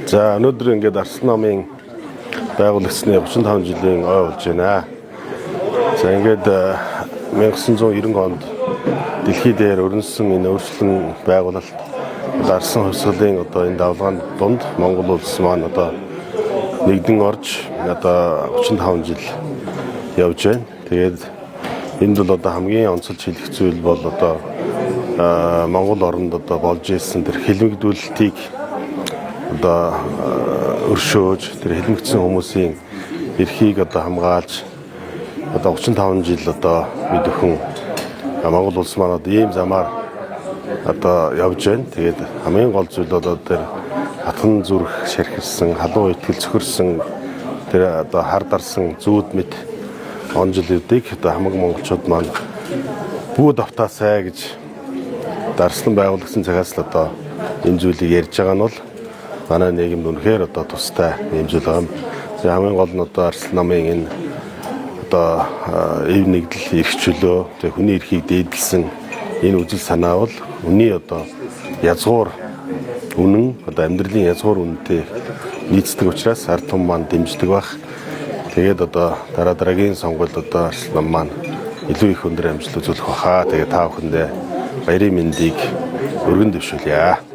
За өнөөдөр ингээд Арслан намын байгуулагдсны 35 жилийн ой болж байна. За ингээд 1990 онд дэлхийд дээр өрнөсөн энэ өөрчлөлт байгуулалт Арслан хувьсгалын одоо энэ давлгааны дунд Монгол улс маань одоо нэгдэн орж одоо 35 жил явж байна. Тэгээд энд бол одоо хамгийн онцлж хэлэх зүйл бол одоо Монгол оронд одоо болж ирсэн тэр хэлмэгдүүлэлтийг одоо өршөөж тэр хэлмэгдсэн хүмүүсийн эрхийг одоо хамгаалж одоо 35 жил одоо бид өхөн Монгол улс маань одоо ийм замаар одоо явж байна. Тэгээд хамгийн гол зүйл бол тэр хатан зүрх шархирсан, халуун итгэл цөхөрсөн тэр одоо хар дарсан зүүд мэд он жилүүдийг одоо хамаг монголчууд маань бүү давтаасай гэж Арслан байгуулагдсан цагаас л одоо энэ зүйлийг ярьж байгаа нь бол манай нийгэмд үнэхээр одоо тустай юм зүйл байгаа. Хамгийн гол нь одоо Арслан намын энэ одоо эв нэгдэл эрх чөлөө, тэг хүний эрхийг дээдлсэн энэ үзэл санаа бол үний одоо язгуур үнэн одоо амьдралын язгуур үнэтэй нийцдэг учраас ард түмэн маань дэмждэг бах. Тэгээд одоо дараагийн сонгуульд одоо Арслан маань илүү их өндөр амжилт үзүүлэх баха. Тэгээд та бүхэндээ баярын мэндийг өргөн дэвшүүлье.